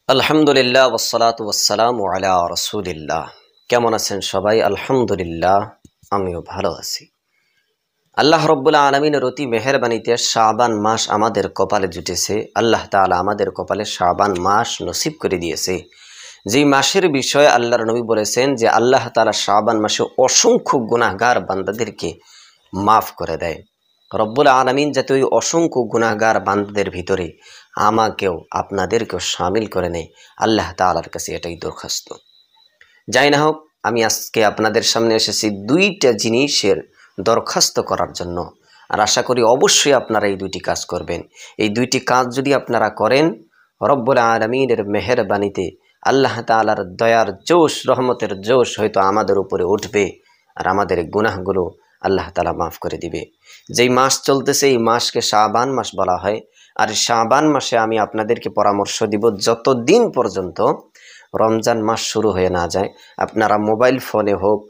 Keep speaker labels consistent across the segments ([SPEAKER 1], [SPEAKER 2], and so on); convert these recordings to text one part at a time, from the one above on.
[SPEAKER 1] আলহামদুলিল্লাহ ওয়াসসালাতু ওয়াসসালামু আলা রাসূলিল্লাহ। কেমন আছেন সবাই? আলহামদুলিল্লাহ, আমিও ভালো আছি। আল্লাহ রব্বুল আলামিনের অতি মেহেরবানিতে শাবান মাস আমাদের কপালে জুটেছে। আল্লাহ তাআলা আমাদের কপালে শাবান মাস নসিব করে দিয়েছে। যেই মাসের বিষয়ে আল্লাহর নবী বলেছেন যে আল্লাহ তাআলা শাবান মাসে অসংখ্য গুনাহগার বান্দাদেরকে মাফ করে দেয়। রব্বুল আলামিন যাতে ওই অসংখ্য গুনাহগার বান্দাদের ভিতরে আমাকেও আপনাদেরকেও শামিল করে নেয়, আল্লাহ তাআলার কাছে এটাই দরখাস্ত। যাই না হোক, আমি আজকে আপনাদের সামনে এসেছি দুইটা জিনিসের দরখাস্ত করার জন্য। আর আশা করি অবশ্যই আপনারা এই দুইটি কাজ করবেন। এই দুইটি কাজ যদি আপনারা করেন, রব্বুল আলামিনের মেহেরবানিতে আল্লাহ তাআলার দয়ার জোশ, রহমতের জোশ হয়তো আমাদের উপরে উঠবে, আর আমাদের গুনাহগুলো আল্লাহ তাআলা মাফ করে দিবে। যেই মাস চলতেছে এই মাসকে শাবান মাস বলা হয়। আর শাবান মাসে আমি আপনাদেরকে পরামর্শ দিব, যতদিন পর্যন্ত রমজান মাস শুরু হয়ে না যায়, আপনারা মোবাইল ফোনে হোক,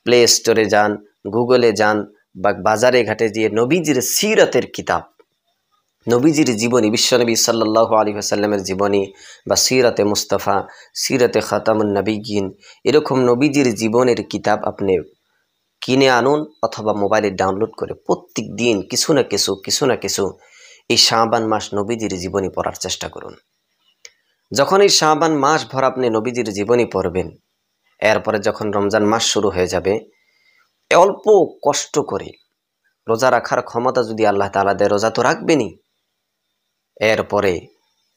[SPEAKER 1] প্লে স্টোরে যান, গুগলে যান, বা বাজারে ঘাটে গিয়ে নবীজির সিরাতের কিতাব, নবীজির জীবনী, বিশ্বনবী সাল্লাল্লাহু আলাইহি ওয়াসাল্লামের জীবনী বা সিরাতে মুস্তাফা, সিরাতে খাতামুন নবিয়্যিন, এরকম নবীজির জীবনের কিতাব আপনি কিনে আনুন অথবা মোবাইলে ডাউনলোড করে প্রত্যেক দিন কিছু না কিছু এই শাবান মাস নবীজির জীবনী পড়ার চেষ্টা করুন। যখন এই শাবান মাস ভর আপনি নবীজির জীবনী পড়বেন, এরপরে যখন রমজান মাস শুরু হয়ে যাবে, অল্প কষ্ট করে রোজা রাখার ক্ষমতা যদি আল্লাহ তাআলা দেয়, রোজা তো রাখবেনই। এরপরে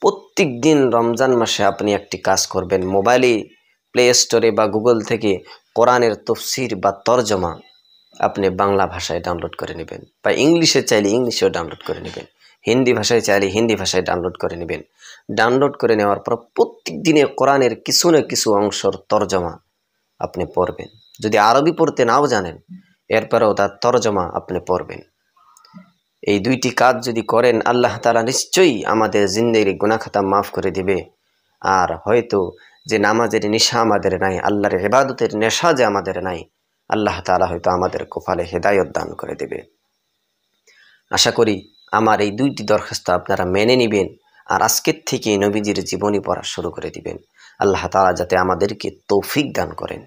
[SPEAKER 1] প্রত্যেক দিন রমজান মাসে আপনি একটি কাজ করবেন, মোবাইলে প্লে স্টোরে বা গুগল থেকে কোরআনের তফসির বা তরজমা আপনি বাংলা ভাষায় ডাউনলোড করে নেবেন, বা ইংলিশে চাইলে ইংলিশেও ডাউনলোড করে নেবেন, হিন্দি ভাষায় চাইলে হিন্দি ভাষায় ডাউনলোড করে নেবেন। ডাউনলোড করে নেওয়ার পর প্রত্যেক দিনে কোরআনের কিছু না কিছু অংশর তরজমা আপনি পড়বেন। যদি আরবি পড়তে নাও জানেন, এরপরেও তার তরজমা আপনি পড়বেন। এই দুইটি কাজ যদি করেন, আল্লাহ তাআলা নিশ্চয়ই আমাদের জিন্দেগির গুনাহ খাতা মাফ করে দিবে। আর হয়তো যে নামাজের নেশা আমাদের নাই, আল্লাহর ইবাদতের নেশা যে আমাদের নাই, আল্লাহ তাআলা হয়তো আমাদের কপালে হেদায়েত দান করে দেবে। আশা করি আমার এই দুইটি দরখাস্ত আপনারা মেনে নেবেন, আর আজকের থেকে নবীজির জীবনী পড়া শুরু করে দিবেন। আল্লাহ তাআলা যাতে আমাদেরকে তৌফিক দান করেন।